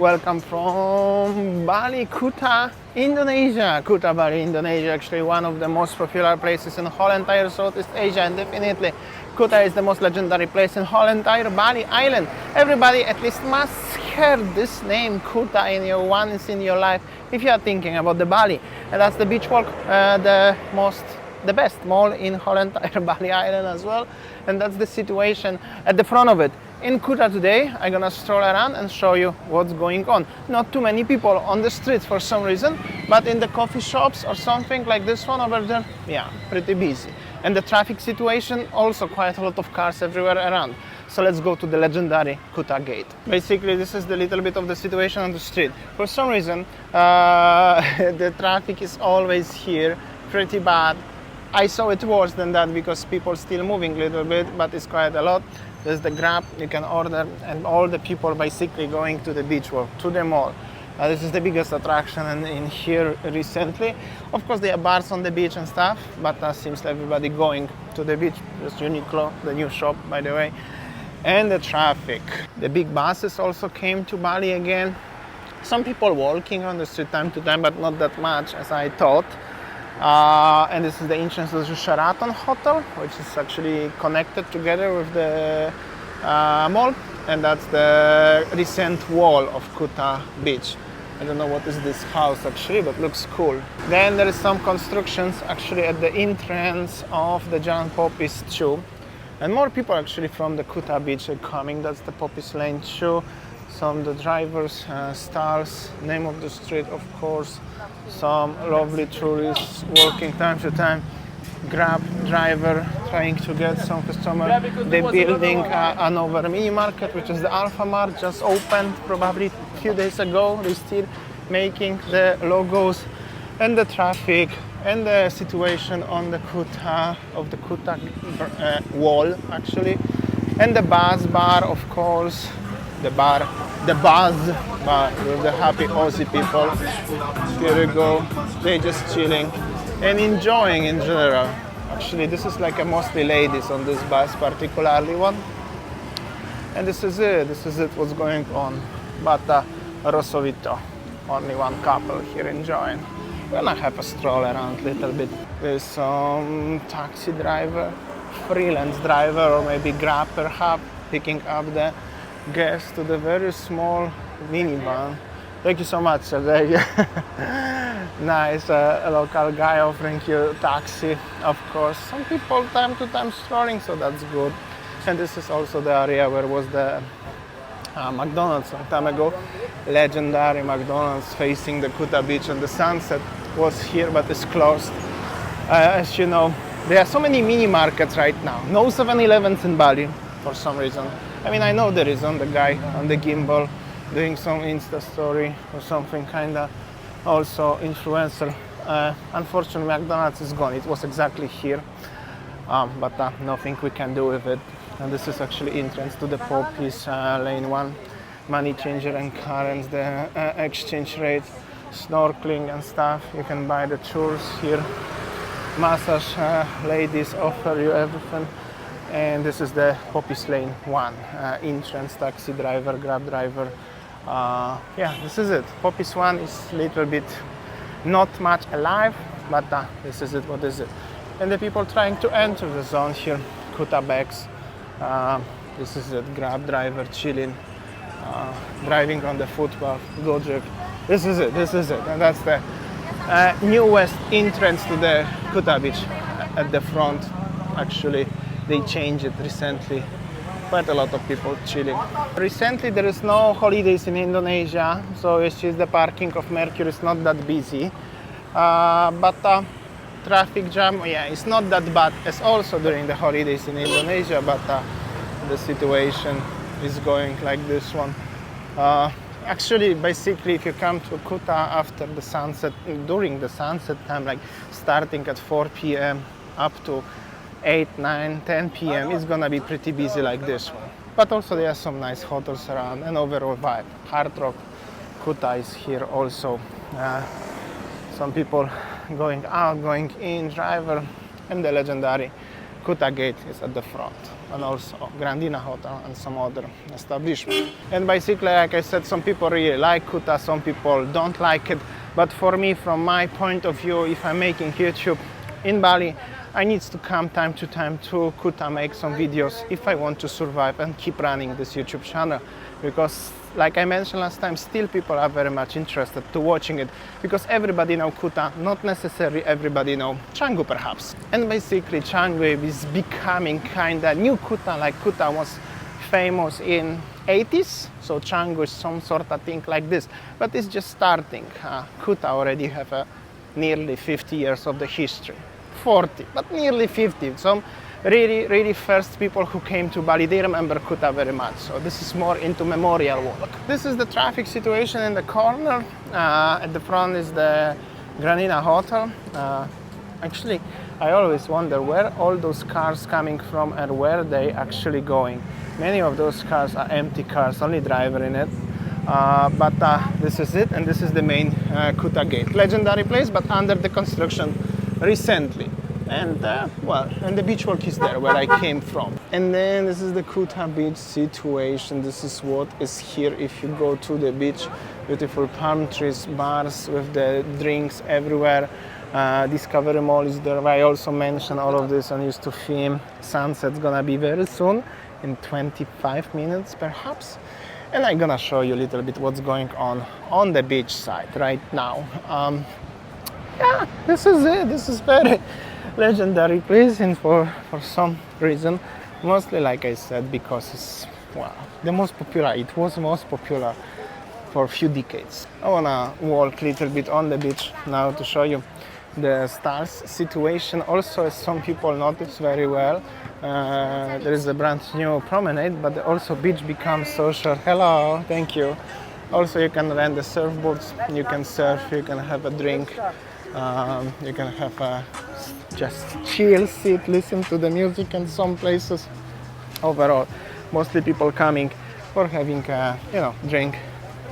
Welcome from Bali Kuta, Indonesia. Kuta, Bali, Indonesia, actually one of the most popular places in the whole entire Southeast Asia, and definitely Kuta is the most legendary place in whole entire Bali Island. Everybody at least must heard this name Kuta once in your life if you are thinking about the Bali. And that's the beach walk, the best mall in whole entire Bali Island as well. And that's the situation at the front of it. In Kuta today, I'm gonna stroll around and show you what's going on. Not too many people on the streets for some reason, but in the coffee shops or something like this one over there, yeah, pretty busy. And the traffic situation, also quite a lot of cars everywhere around. So let's go to the legendary Kuta gate. Basically, this is the little bit of the situation on the street. For some reason, the traffic is always here, pretty bad. I saw it worse than that because people still moving a little bit, but it's quite a lot. There's the Grab you can order, and all the people basically going to the beach walk, to the mall. This is the biggest attraction in here recently. Of course, there are bars on the beach and stuff, but seems everybody going to the beach. There's Uniqlo, the new shop, by the way. And the traffic. The big buses also came to Bali again. Some people walking on the street time to time, but not that much as I thought. And this is the entrance to the Sheraton Hotel, which is actually connected together with the mall, and that's the recent wall of Kuta Beach. I don't know what is this house actually, but looks cool. Then there is some constructions actually at the entrance of the Jalan Popis too, and more people actually from the Kuta Beach are coming. That's the Popis Lane too. Some the drivers, stars, name of the street, of course. Some lovely tourists working time to time. Grab driver trying to get some customer. They're building another mini market, which is the Alpha Mart, just opened probably a few days ago. They're still making the logos, and the traffic and the situation on the Kuta wall actually, and the buzz bar, of course. The buzz bar with the happy Aussie people. Here we go. They're just chilling and enjoying in general. Actually, this is like a mostly ladies on this bus, particularly one. And this is it. What's going on. But Rosovito, only one couple here enjoying. We're gonna have a stroll around a little bit with some taxi driver, freelance driver, or maybe Grab perhaps, picking up the guests to the very small minivan. Thank you so much, Sergey. Nice, a local guy offering you taxi, of course. Some people time to time strolling, so that's good. And this is also the area where was the McDonald's some time ago. Legendary McDonald's facing the Kuta Beach, and the sunset was here, but it's closed. As you know, there are so many mini markets right now. No 7-Elevens in Bali for some reason. I mean, I know the reason, the guy on the gimbal doing some Insta story or something kinda, also influencer. Unfortunately, McDonald's is gone. It was exactly here, but nothing we can do with it. And this is actually entrance to the Popis Lane 1, money changer and currents, the exchange rate, snorkeling and stuff. You can buy the tours here. Massage ladies offer you everything. And this is the Popis Lane 1, entrance, taxi driver, Grab driver. Yeah, this is it. Popis 1 is a little bit not much alive, but this is it, what is it. And the people trying to enter the zone here, Kuta bags. This is it, Grab driver chilling, driving on the footpath, Gojek. This is it. And that's the newest entrance to the Kuta Beach at the front, actually. They changed it recently. Quite a lot of people chilling. Recently there is no holidays in Indonesia, so it's just the parking of Mercury is not that busy. But traffic jam, yeah, it's not that bad as also during the holidays in Indonesia, but the situation is going like this one. Actually, basically, if you come to Kuta after the sunset, during the sunset time, like starting at 4 p.m. up to 8, 9, 10 p.m. it's gonna be pretty busy like this one. But also there are some nice hotels around and overall vibe. Hard Rock Kuta is here also. Some people going out, going in, driver, and the legendary Kuta Gate is at the front, and also Grandina Hotel and some other establishments. And basically, like I said, some people really like Kuta, some people don't like it. But for me, from my point of view, if I'm making YouTube in Bali, I need to come time to time to Kuta, make some videos if I want to survive and keep running this YouTube channel. Because like I mentioned last time, still people are very much interested to watching it, because everybody know Kuta, not necessarily everybody know Canggu perhaps. And basically Canggu is becoming kind of new Kuta, like Kuta was famous in 80s, so Canggu is some sort of thing like this, but it's just starting. Kuta already have nearly 50 years of the history. 40, but nearly 50. Some really first people who came to Bali, they remember Kuta very much. So this is more into memorial walk. This is the traffic situation in the corner. At the front is the Granina Hotel. Actually, I always wonder where all those cars coming from and where they actually going. Many of those cars are empty cars, only driver in it. But this is it, and this is the main Kuta Gate. Legendary place, but under the construction recently. And and the beach walk is there where I came from. And then this is the Kuta Beach situation. This is what is here if you go to the beach. Beautiful palm trees, bars with the drinks everywhere. Discovery Mall is there. I also mentioned all of this and used to film. Sunset's gonna be very soon, in 25 minutes perhaps. And I'm gonna show you a little bit what's going on the beach side right now. Yeah, this is it. This is very legendary place, and for some reason, mostly like I said, because it's the most popular. It was most popular for a few decades. I wanna walk a little bit on the beach now to show you the stars situation. Also, as some people notice very well, there is a brand new promenade, but also beach becomes social. Hello, thank you. Also, you can rent the surfboards, you can surf, you can have a drink, you can have a just chill, sit, listen to the music, and some places overall, mostly people coming for having a drink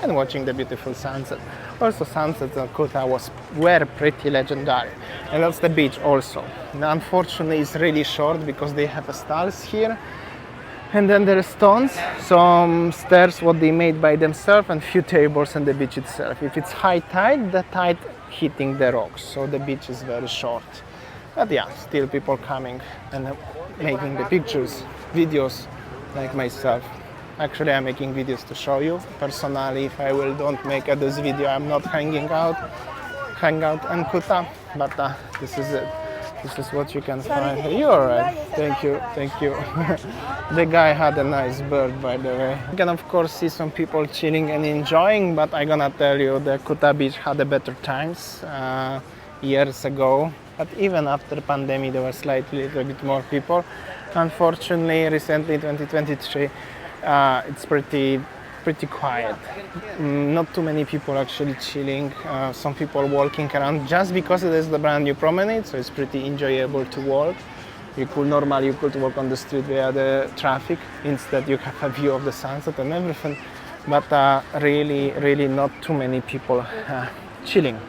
and watching the beautiful sunset. Also, sunsets in Kuta were pretty legendary, and that's the beach also. Now, unfortunately, it's really short because they have stalls here, and then there are stones, some stairs what they made by themselves, and few tables on the beach itself. If it's high tide, the tide hitting the rocks, so the beach is very short. But yeah, still people coming and making the pictures, videos, like myself. Actually, I'm making videos to show you. Personally, if I don't make this video, I'm not hang out in Kuta. But this is it. This is what you can find. You're alright. Thank you. The guy had a nice bird, by the way. You can of course see some people chilling and enjoying, but I'm gonna tell you, the Kuta Beach had a better times years ago. But even after pandemic, there were little bit more people. Unfortunately, recently, 2023, it's pretty quiet. Not too many people actually chilling. Some people walking around just because it is the brand new promenade, so it's pretty enjoyable to walk. You could walk on the street via the traffic. Instead, you have a view of the sunset and everything. But really not too many people chilling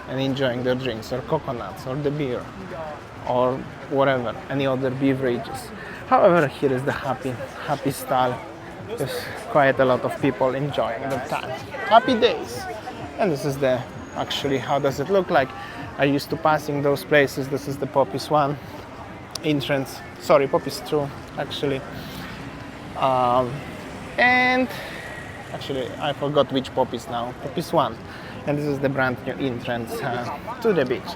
and enjoying their drinks or coconuts or the beer or whatever, any other beverages. However, here is the happy style. There's quite a lot of people enjoying the time. Happy days. And this is actually how does it look like. I used to passing those places. This is the Poppies 1 entrance. Sorry, Poppies 2 actually. And actually I forgot which Poppies now. Poppies 1. And this is the brand new entrance to the beach.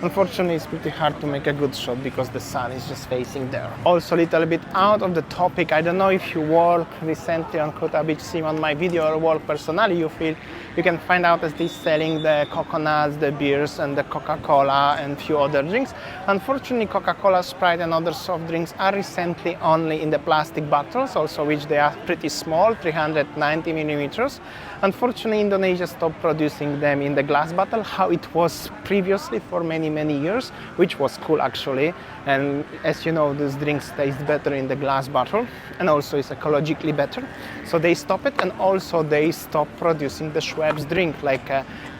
Unfortunately, it's pretty hard to make a good shot because the sun is just facing there. Also, a little bit out of the topic. I don't know if you walk recently on Kuta Beach, see on my video, or walk personally, you can find out as they selling the coconuts, the beers, and the Coca-Cola and few other drinks. Unfortunately, Coca-Cola, Sprite, and other soft drinks are recently only in the plastic bottles, also which they are pretty small, 390 millimeters. Unfortunately, Indonesia stopped producing them in the glass bottle, how it was previously for many years, which was cool actually. And as you know, these drinks taste better in the glass bottle, and also it's ecologically better. So they stopped it, and also they stopped producing the Schweppes drink like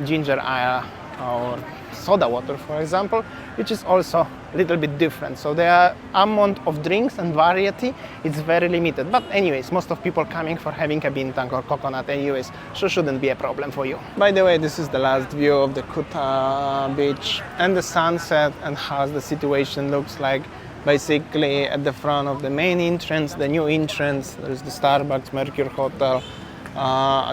ginger ale or soda water, for example, which is also a little bit different. So the amount of drinks and variety is very limited. But anyways, most of people coming for having a bintang or coconut anyways, so shouldn't be a problem for you. By the way, this is the last view of the Kuta Beach and the sunset and how the situation looks like. Basically at the front of the main entrance, the new entrance, there is the Starbucks, Mercure Hotel,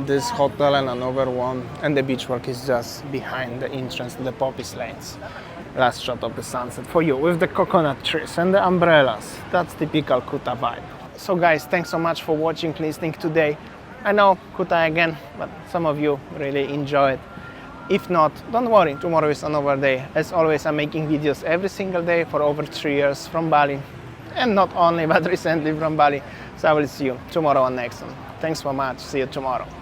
this hotel and another one, and the beachwork is just behind the entrance to the poppy lanes. Last shot of the sunset for you with the coconut trees and the umbrellas. That's typical Kuta vibe. So guys, thanks so much for watching, listening today. I know Kuta again, but some of you really enjoy it. If not, don't worry, tomorrow is another day. As always, I'm making videos every single day for over 3 years from Bali. And not only, but recently from Bali. So I will see you tomorrow on next one. Thanks so much. See you tomorrow.